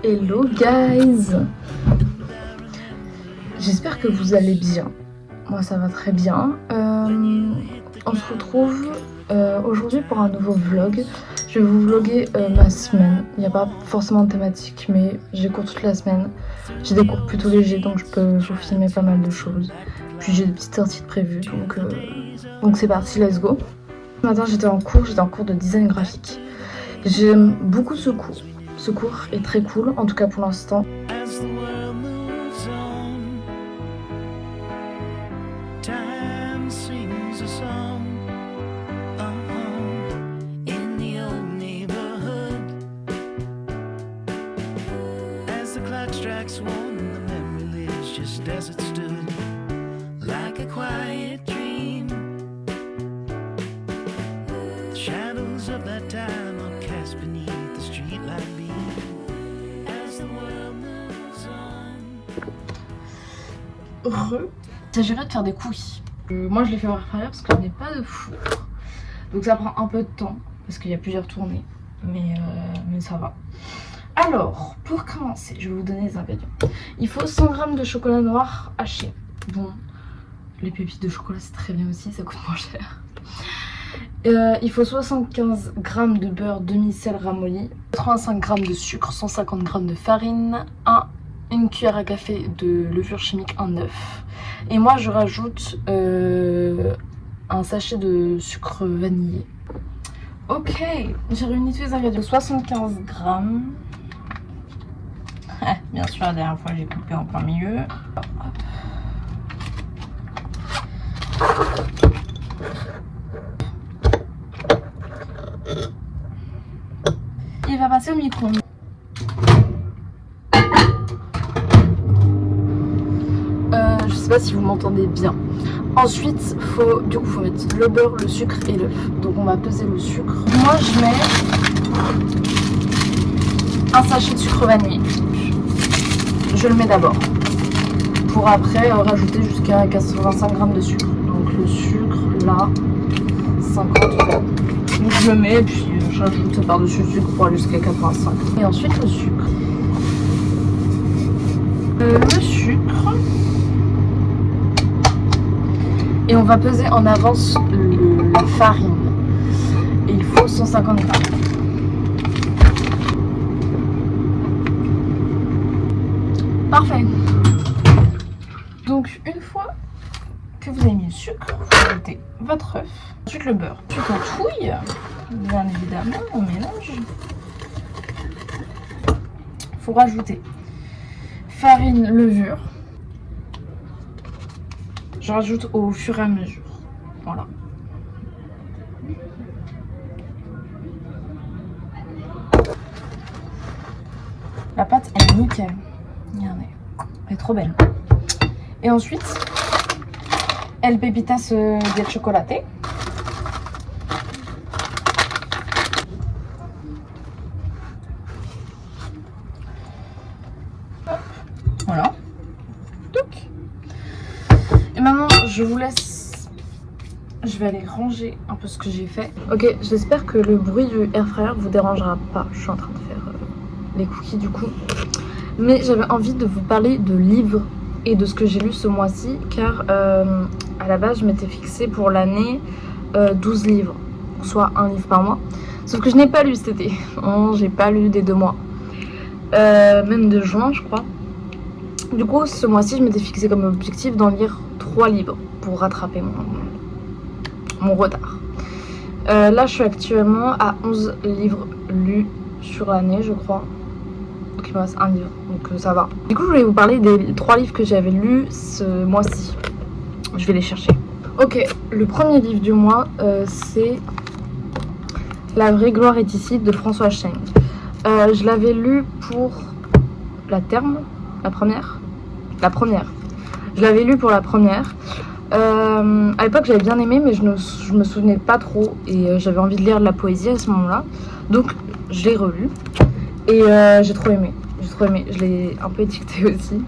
Hello guys, j'espère que vous allez bien. Moi ça va très bien. On se retrouve aujourd'hui pour un nouveau vlog. Je vais vous vlogger ma semaine. Il n'y a pas forcément de thématique, mais j'ai cours toute la semaine. J'ai des cours plutôt légers, donc je peux vous filmer pas mal de choses. Puis j'ai des petites sorties de prévues, donc c'est parti, let's go. Ce matin j'étais en cours de design graphique. J'aime beaucoup ce cours. Ce cours est très cool, en tout cas pour l'instant. Il s'agirait de faire des cookies. Moi je les fais au air fryer parce que je n'ai pas de four. Donc ça prend un peu de temps parce qu'il y a plusieurs tournées. Mais ça va. Alors, pour commencer, je vais vous donner les ingrédients. Il faut 100 g de chocolat noir haché. Bon, les pépites de chocolat c'est très bien aussi, ça coûte moins cher. Il faut 75 g de beurre demi-sel ramolli, 85 g de sucre, 150 g de farine, une cuillère à café de levure chimique, un œuf. Et moi je rajoute un sachet de sucre vanillé. Ok, j'ai réuni tous les ingrédients. 75 g. Bien sûr, la dernière fois j'ai coupé en plein milieu. Il va passer au micro-ondes. Je sais pas si vous m'entendez bien. Ensuite, faut mettre le beurre, le sucre et l'œuf. Donc on va peser le sucre. Moi je mets un sachet de sucre vanillé. Je le mets d'abord. Pour après rajouter jusqu'à 85 g de sucre. Donc le sucre là, 50 g. Donc je le mets et puis je rajoute par-dessus le sucre pour aller jusqu'à 85. Et ensuite le sucre. Le sucre. Et on va peser en avance la farine. Et il faut 150 g. Parfait. Donc une fois que vous avez mis le sucre, vous ajoutez votre œuf, ensuite le beurre. Ensuite on touille, bien évidemment, on mélange. Il faut rajouter farine, levure. Je rajoute au fur et à mesure. Voilà. La pâte elle est nickel. Regardez. Elle est trop belle. Et ensuite, el pepitas de chocolaté. Hop. Voilà. Touc. Et maintenant, je vous laisse. Je vais aller ranger un peu ce que j'ai fait. Ok, j'espère que le bruit du air fryer vous dérangera pas. Je suis en train de faire les cookies du coup. Mais j'avais envie de vous parler de livres et de ce que j'ai lu ce mois-ci. Car à la base, je m'étais fixée pour l'année 12 livres. Soit un livre par mois. Sauf que je n'ai pas lu cet été. J'ai pas lu des 2 mois. Même de juin, je crois. Du coup, ce mois-ci, je m'étais fixée comme objectif d'en lire 3 livres pour rattraper mon retard. Là, je suis actuellement à 11 livres lus sur l'année, je crois. Donc, il me reste un livre, donc ça va. Du coup, je voulais vous parler des 3 livres que j'avais lus ce mois-ci. Je vais les chercher. Ok, le premier livre du mois, c'est La vraie gloire est ici de François Cheng. Je l'avais lu pour la terme, la première. Je l'avais lu pour la première. À l'époque j'avais bien aimé mais je me souvenais pas trop et j'avais envie de lire de la poésie à ce moment-là. Donc je l'ai relu et j'ai trop aimé. Je l'ai un peu étiqueté aussi.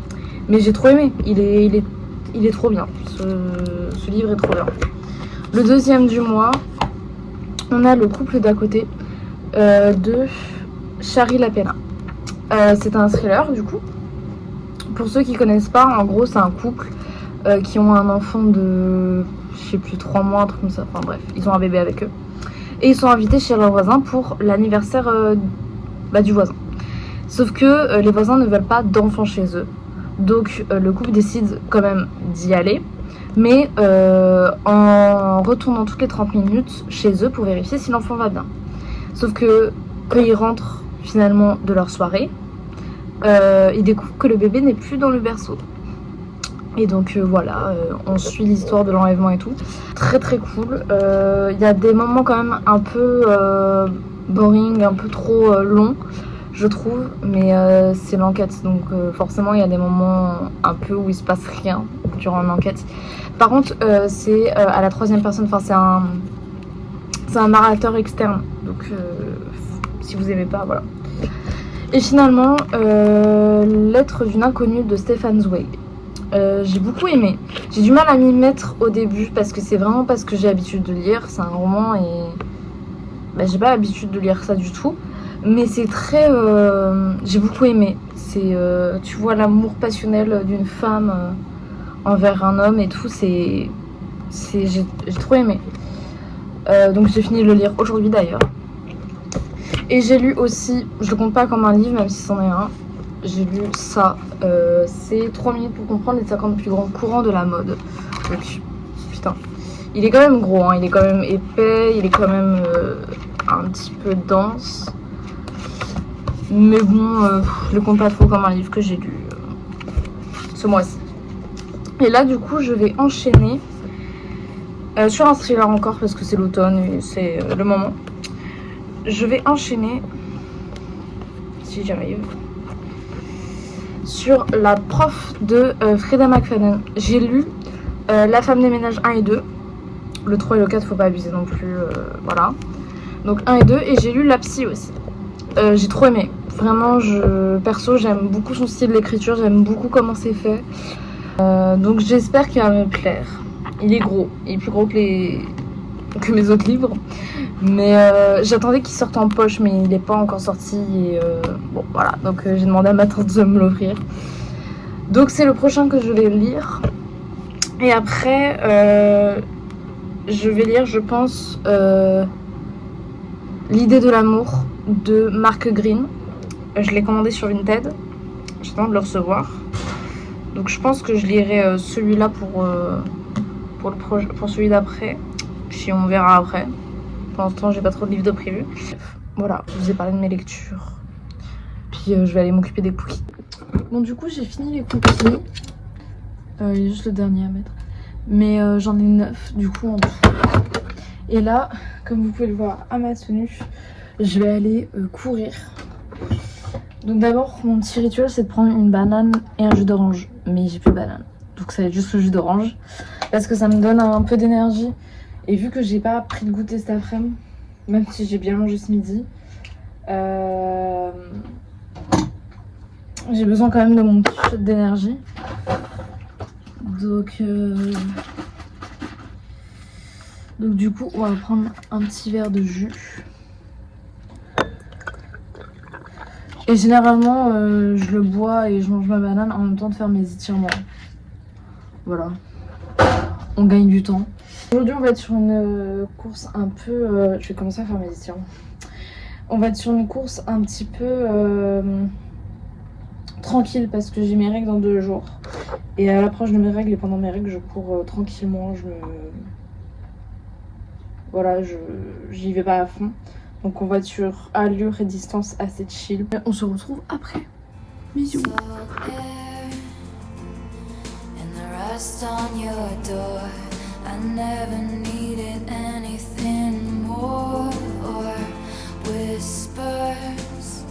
Mais j'ai trop aimé. Il est trop bien. Ce livre est trop bien. Le deuxième du mois, on a le couple d'à côté de Shari La Pena. C'est un thriller du coup. Pour ceux qui connaissent pas, en gros c'est un couple qui ont un enfant de, je sais plus, 3 mois, un truc comme ça, enfin bref, ils ont un bébé avec eux. Et ils sont invités chez leur voisin pour l'anniversaire du voisin. Sauf que les voisins ne veulent pas d'enfants chez eux. Donc le couple décide quand même d'y aller, mais en retournant toutes les 30 minutes chez eux pour vérifier si l'enfant va bien. Sauf que quand ils rentrent finalement de leur soirée, ils découvrent que le bébé n'est plus dans le berceau. Et donc voilà, on suit l'histoire de l'enlèvement et tout. Très très cool. Y a des moments quand même un peu boring, un peu trop longs, je trouve. Mais c'est l'enquête, donc forcément il y a des moments un peu où il se passe rien durant l'enquête. Par contre, c'est à la 3e personne, enfin c'est un narrateur externe. Donc si vous aimez pas, voilà. Et finalement, Lettre d'une inconnue de Stefan Zweig. J'ai beaucoup aimé. J'ai du mal à m'y mettre au début parce que c'est vraiment pas ce que j'ai l'habitude de lire. C'est un roman et j'ai pas l'habitude de lire ça du tout. Mais c'est très... j'ai beaucoup aimé. C'est, tu vois l'amour passionnel d'une femme envers un homme et tout. J'ai trop aimé. Donc j'ai fini de le lire aujourd'hui d'ailleurs. Et j'ai lu aussi, je le compte pas comme un livre même si c'en est un. J'ai lu ça, c'est 3 minutes pour comprendre les 50 plus grands courants de la mode. Donc, putain, il est quand même gros, hein, il est quand même épais, il est quand même un petit peu dense. Mais bon, je le compte pas trop comme un livre que j'ai lu ce mois-ci. Et là, du coup, je vais enchaîner sur un thriller encore parce que c'est l'automne et c'est le moment. Je vais enchaîner, si j'y arrive, sur La prof de Freda McFadden. J'ai lu La femme des ménages 1 et 2. Le 3 et le 4, faut pas abuser non plus. Voilà. Donc 1 et 2. Et j'ai lu La psy aussi. J'ai trop aimé. Vraiment, perso, j'aime beaucoup son style d'écriture. J'aime beaucoup comment c'est fait. Donc j'espère qu'il va me plaire. Il est gros. Il est plus gros que mes autres livres. Mais j'attendais qu'il sorte en poche, mais il n'est pas encore sorti. Et bon, voilà. Donc j'ai demandé à ma tante de me l'offrir. Donc c'est le prochain que je vais lire. Et après, je vais lire, je pense, L'idée de l'amour de Mark Green. Je l'ai commandé sur Vinted. J'attends de le recevoir. Donc je pense que je lirai celui-là pour celui d'après. Puis on verra après. Pour l'instant, j'ai pas trop de livres de prévu. Voilà, je vous ai parlé de mes lectures. Puis je vais aller m'occuper des cookies. Bon, du coup, j'ai fini les cookies. Il y a juste le dernier à mettre. Mais j'en ai 9 du coup en tout. Et là, comme vous pouvez le voir à ma tenue, je vais aller courir. Donc d'abord, mon petit rituel, c'est de prendre une banane et un jus d'orange. Mais j'ai plus de banane. Donc ça va être juste le jus d'orange. Parce que ça me donne un peu d'énergie. Et vu que j'ai pas pris de goûter cet après-midi, même si j'ai bien mangé ce midi, j'ai besoin quand même de mon petit shot d'énergie. Donc du coup, on va prendre un petit verre de jus. Et généralement, je le bois et je mange ma banane en même temps de faire mes étirements. Voilà. On gagne du temps. Aujourd'hui, on va être sur une course un peu... je vais commencer à faire mes étirements. On va être sur une course un petit peu tranquille parce que j'ai mes règles dans 2 jours. Et à l'approche de mes règles et pendant mes règles, je cours tranquillement. Voilà, j'y vais pas à fond. Donc on va être sur allure et distance assez chill. On se retrouve après. Bisous. I never needed anything more or whispers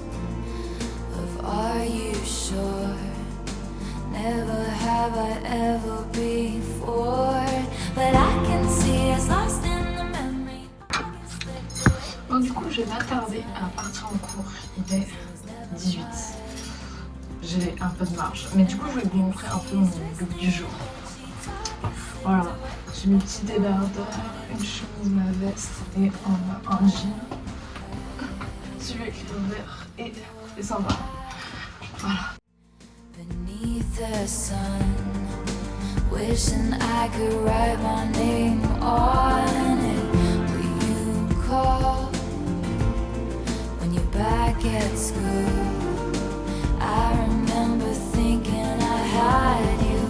of are you sure? Never have I ever before, but I can see it's lost in the memory. Bon, du coup, je vais pas tarder à partir en cours. Il est 18. J'ai un peu de marge, mais du coup, je vais vous montrer un peu mon look du jour. Voilà. J'ai mes petits débardeurs, une chemise, ma veste et un jean. Celui avec les verts et les sandales. Voilà. Beneath the sun, wishing I could write my name on it. Will you call when you're back at school? I remember thinking I had you,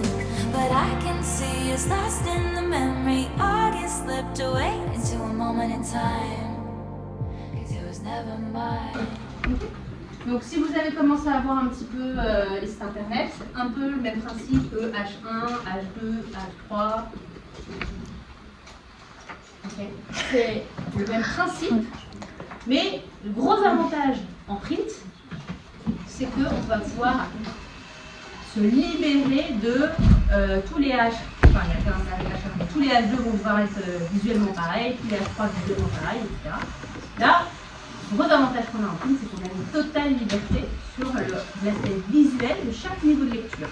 but I can see it's lost in the memory. August slipped away into a moment in time, 'cause it was never mine. Donc si vous avez commencé à voir un petit peu les sites internet, c'est un peu le même principe que H1, H2, H3. Okay. C'est le même principe, mais le gros avantage en print, c'est qu'on va pouvoir se libérer de tous les H. Enfin, il y a qu'un H1. Tous les H2 vont devoir être visuellement pareils, tous les H3 visuellement pareils, etc. Là, le gros avantage qu'on a en print, c'est qu'on a une totale liberté sur l'aspect visuel de chaque niveau de lecture.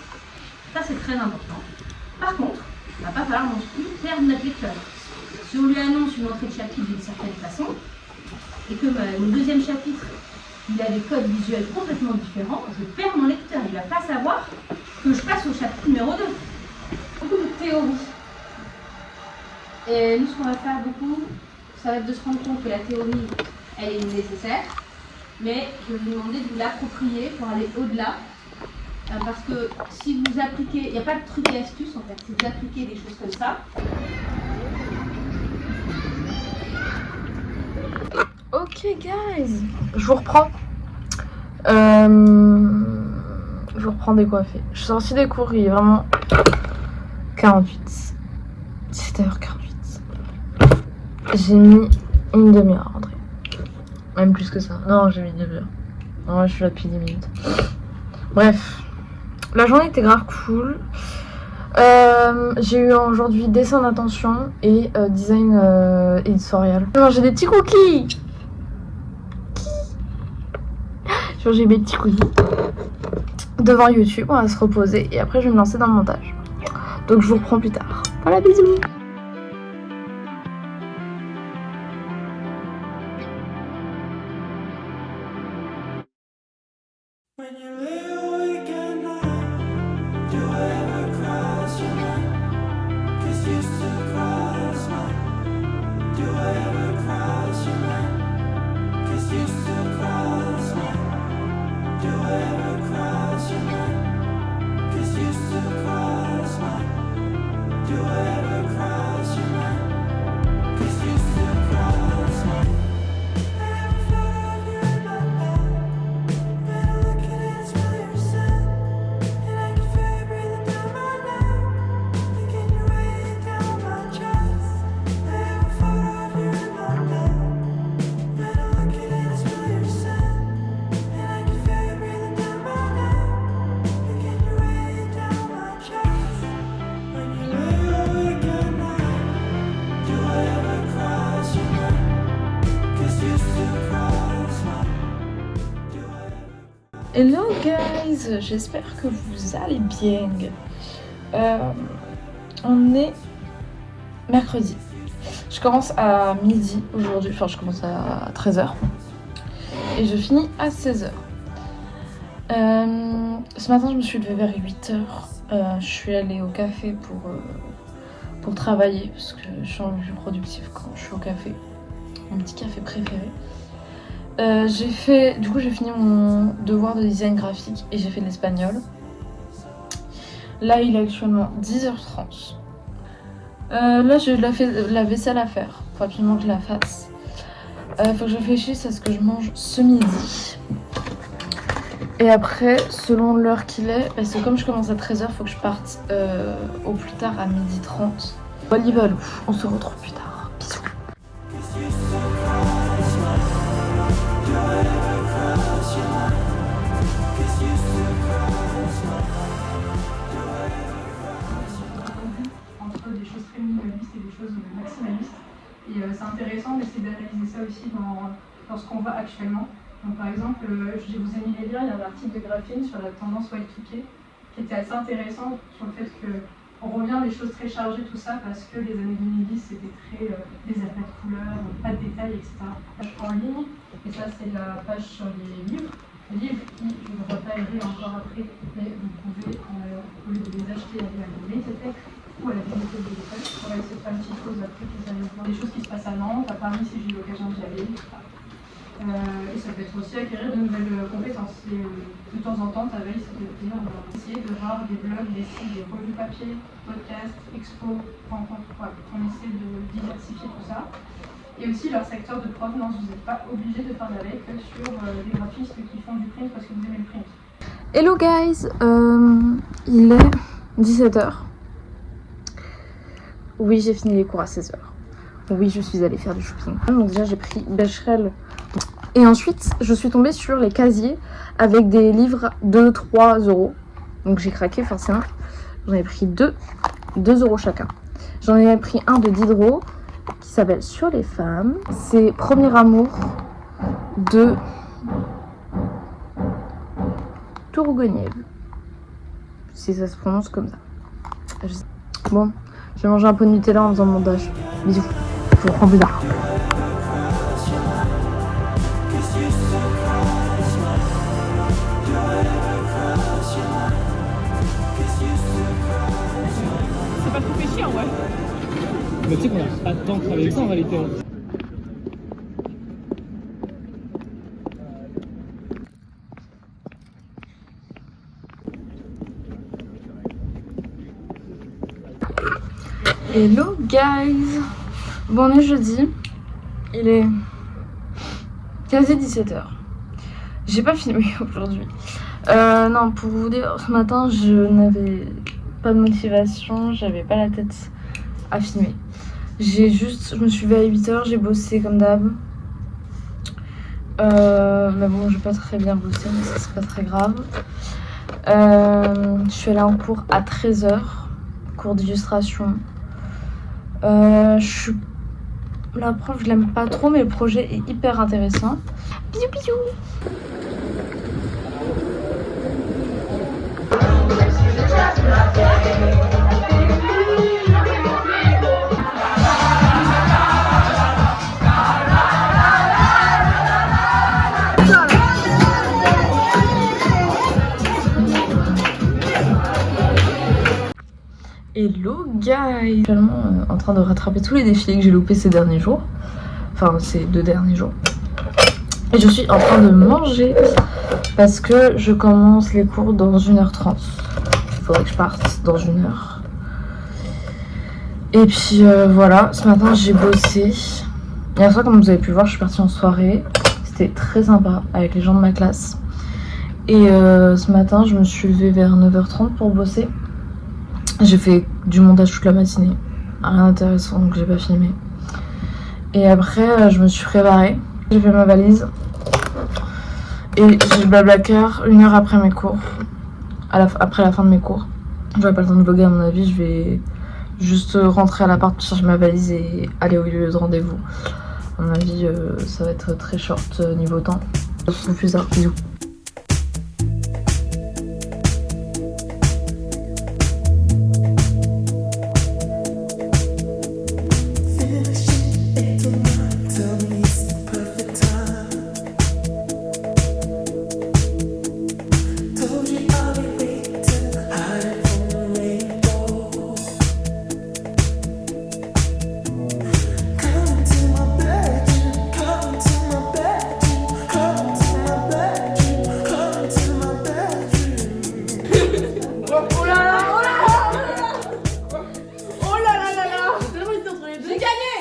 Ça, c'est très important. Par contre, il ne va pas falloir non plus perdre notre lecteur. Si on lui annonce une entrée de chapitre d'une certaine façon, et que mon deuxième chapitre, il a des codes visuels complètement différents, je perds mon lecteur. Il ne va pas savoir que je passe au chapitre numéro 2. Beaucoup de théorie. Et nous, ce qu'on va faire beaucoup, ça va être de se rendre compte que la théorie, elle est nécessaire, mais je vais vous demander de vous l'approprier pour aller au-delà. Parce que si vous appliquez, il n'y a pas de truc et astuce en fait, si vous appliquez des choses comme ça. Ok guys, je vous reprends. Je vous reprends décoiffée. Je suis sortie des cours, il est vraiment 48. 17h48. J'ai mis une demi-heure à rentrer. Même plus que ça. Non, j'ai mis une demi-heure. Non, je suis là depuis 10 minutes. Bref. La journée était grave cool. J'ai eu aujourd'hui dessin d'attention et design éditorial. J'ai mangé des petits cookies. J'ai mangé mes petits cookies devant YouTube. On va se reposer et après je vais me lancer dans le montage. Donc je vous reprends plus tard. Voilà, bisous. Hello guys, j'espère que vous allez bien. On est mercredi. Je commence à midi aujourd'hui, enfin je commence à 13h et je finis à 16h. Ce matin je me suis levée vers 8h. Je suis allée au café pour travailler parce que je suis plus productive quand je suis au café. Mon petit café préféré. J'ai fini mon devoir de design graphique et j'ai fait de l'espagnol. Là il est actuellement 10h30. Là j'ai la vaisselle à faire, faut absolument que je la fasse. Faut que je réfléchisse à ce que je mange ce midi. Et après, selon l'heure qu'il est, parce que comme je commence à 13h, faut que je parte au plus tard à 12h30. Olivalou, on se retrouve plus tard. Bisous. Entre des choses très minimalistes et des choses maximalistes. Et c'est intéressant d'essayer d'analyser ça aussi dans ce qu'on voit actuellement. Donc par exemple, je vous ai mis les liens, il y a un article de Graphene sur la tendance Y2K qui était assez intéressant sur le fait que On revient à des choses très chargées, tout ça, parce que les années 2010, c'était très des effets de couleurs, pas de détails, etc. Page en ligne, et ça, c'est la page sur les livres. Les livres qui, je ne vais pas aider encore après, mais vous pouvez, au lieu de les acheter, aller à la médiathèque ou à la bibliothèque de l'école. On va essayer de faire une petite pause après, vous allez voir des choses qui se passent à Nantes, à Paris, si j'ai eu l'occasion d'y aller, etc. Et ça peut être aussi acquérir de nouvelles compétences. Et de temps en temps, ta veille, ça peut dire, on va essayer de voir des blogs, des sites, des revues papier, podcasts, expos, rencontres. Voilà. On essaie de diversifier tout ça. Et aussi leur secteur de provenance. Vous n'êtes pas obligé de faire de la veille que sur des graphistes qui font du print parce que vous aimez le print. Hello guys, il est 17h. Oui, j'ai fini les cours à 16h. Oui, je suis allée faire du shopping. Donc déjà, j'ai pris Becherel. Et ensuite, je suis tombée sur les casiers avec des livres de 3 euros. Donc j'ai craqué forcément. J'en ai pris 2 euros chacun. J'en ai pris un de Diderot qui s'appelle Sur les femmes. C'est Premier amour de Tourgueniev. Si ça se prononce comme ça. Bon, je vais manger un peu de Nutella en faisant le montage. Bisous. Je vous reprends plus tard. C'est pas trop fait chier en vrai. Mais tu sais qu'on a pas tant travaillé avec ça en réalité. Hello guys. Bon, on est jeudi. Il est quasi 17h. J'ai pas filmé aujourd'hui. Non, pour vous dire, ce matin, je n'avais pas de motivation, j'avais pas la tête à filmer. Je me suis levée à 8h, j'ai bossé comme d'hab. Mais bon, j'ai pas très bien bossé, mais ça c'est pas très grave. Je suis allée en cours à 13h, cours d'illustration. La prof, je l'aime pas trop, mais le projet est hyper intéressant. Bisous, bisous. Hello guys. Actuellement en train de rattraper tous les défilés que j'ai loupés ces derniers jours. Enfin ces 2 derniers jours. Et je suis en train de manger parce que je commence les cours dans 1h30. Il faudrait que je parte dans 1 heure. Et puis voilà, ce matin j'ai bossé. Hier soir, comme vous avez pu voir, je suis partie en soirée. C'était très sympa avec les gens de ma classe. Et ce matin, je me suis levée vers 9h30 pour bosser. J'ai fait du montage toute la matinée. Rien d'intéressant, donc j'ai pas filmé. Et après, je me suis préparée. J'ai fait ma valise. Et j'ai le Blablacar 1 heure après mes cours. Après la fin de mes cours. J'aurai pas le temps de vlogger à mon avis. Je vais juste rentrer à l'appart, chercher ma valise et aller au lieu de rendez-vous. À mon avis, ça va être très short niveau temps. Je vous plus tard. Bisous.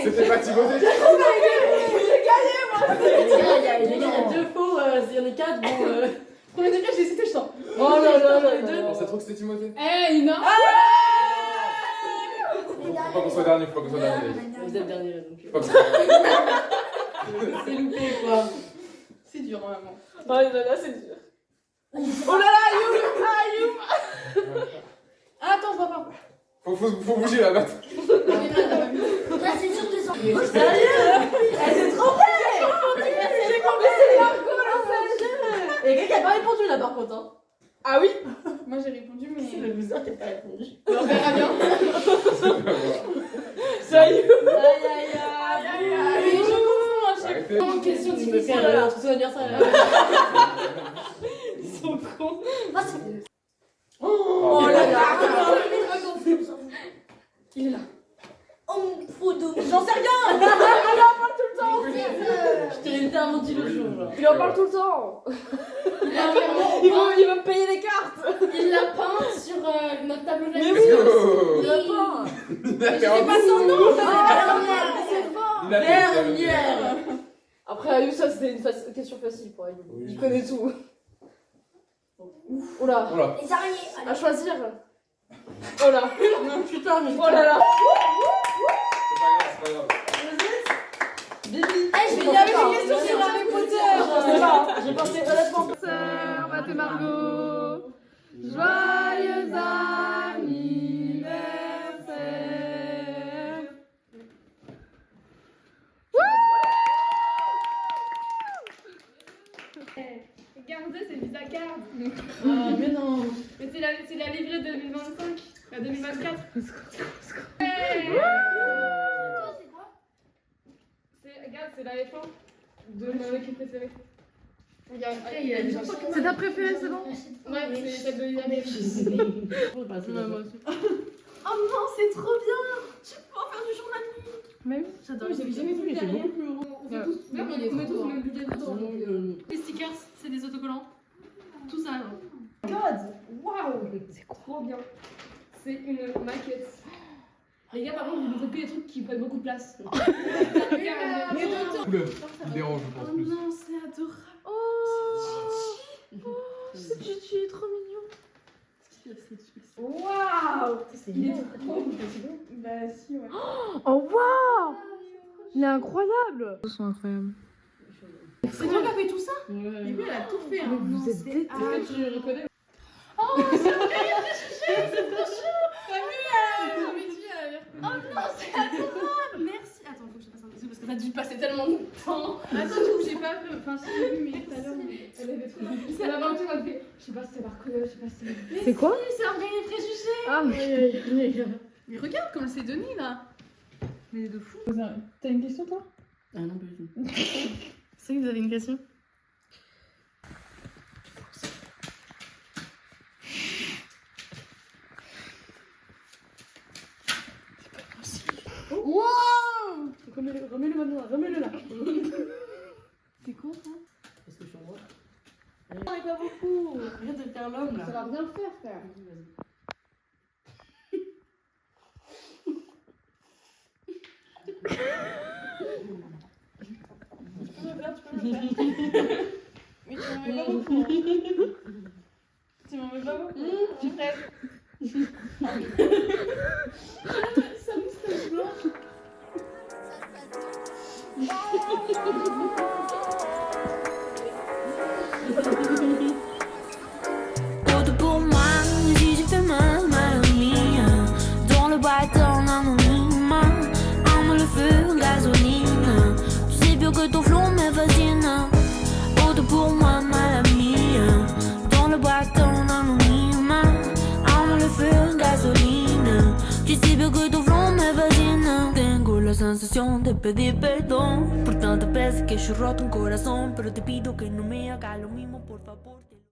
C'était pas Timothée. J'ai gagné moi. Il y a 2 faux, il y en a 4. Bon, premier degré, j'ai hésité, je sens. Oh là là là là. Ça trouve que c'était Timothée. Eh, Ina. Faut pas qu'on soit dernier, faut pas qu'on soit dernier. Vous êtes dernier donc. Faut pas qu'on soit dernier. C'est loupé quoi. C'est dur vraiment. Oh là là, c'est dur. Oh là là, Ayoub. Attends, je vois pas. Faut bouger la batte. Là, c'est sûr que Sérieux? Elle s'est trompée. J'ai compris, c'est Margot la. Et quelqu'un qui a pas répondu là par contre. Hein. Ah oui. Moi j'ai répondu mais... C'est le loser qui a pas répondu. On verra bien. Je confonds à chaque Arrêtez. fois. Question Tu me difficile. fais Voilà. un tout anniversaire. Ils sont cons. Oh là là. Il est là. Oh, photo. J'en sais rien. Il en parle tout le temps. Je t'ai littéralement dit le jour. Genre. Il en parle tout le temps. Il va me payer les cartes. Il l'a peint sur notre tableau de Mais la oui. Oh. Il l'a peint. Il a Je fait sais un pas son bout. nom. C'est fort. Il a fait un bout. Dernière. Après Ayou, ça c'était une question facile pour Ayou. Oui, Il je connaît sais. tout. Oula. Oula. Les araignées. À choisir. Oh là. Putain, mais oh là là. C'est pas grave, c'est pas grave. Bibi. je Il vais y avait d'accord. des questions sur Harry Potter. Je sais pas. J'ai pensé honnêtement. On va te Margot. Joyeux anniversaire. Regardez, c'est Visa Card. Ah, mais non. Mais c'est la livrée 2025. La 2024. Regarde, c'est la F1 de mon équipe préférée. Regarde, il a déjà C'est ta préférée, c'est bon? Ouais, c'est celle de Isabelle. Oh non, c'est trop bien. Je vais pouvoir faire du journalisme. Mais oui. J'adore J'ai jamais vu, c'est beaucoup plus gros. On fait tous, Ouais. on met tous le même budget dedans. Les stickers, c'est des autocollants. Tout ça. God, waouh, c'est trop bien. C'est une maquette. Les gars, par contre, vous mettez que des trucs qui prennent beaucoup de place. Couleur. Il dérange, je pense, plus. non, c'est adorable. C'est Gigi, trop mignon. Waouh, il est trop beau. Bah si, ouais. Oh waouh! Il est incroyable! Ils sont incroyables. C'est toi qui as fait tout ça? Ouais. Mais lui, elle a tout fait. Hein. Vous êtes bêtes. Est-ce que tu reconnais? Merci. Attends, faut que je fasse un bisou parce que ça a dû passer tellement de temps. Attends, j'ai pas vu. Enfin, si j'ai vu, mais tout à l'heure, elle avait trop. C'est la Valentin, elle fait. Je sais pas si c'est la reconnaître, je sais pas si c'est. C'est quoi? C'est un vrai préjugé. Ah, Mais regarde comme c'est Denis là. Mais de fou. T'as une question toi? Ah non, pas du tout. c'est que vous avez une question? Wow! Remets-le maintenant, remets-le là. C'est con ça? Parce que je suis en droit. Non, mais pas beaucoup. Arrête de faire l'homme là. Ça va bien le faire, frère. Mais tu m'en mets pas beaucoup. Tu m'en mets pas beaucoup. Je suis prête. Sa moustache blanche. Tudo por mais e de femmes minha. Dans le bâton anonyme, ame le feu, gasoline. Tu sais bien que ton flot me fascine. Tudo pour moi, ma amie. Dans le bâton anonyme, ame le feu, gasoline. Tu sais bien que ton flot me fascine. Tengo la sensación de pedir perdón por tantas veces que yo he roto un corazón, pero te pido que no me hagas lo mismo, por favor.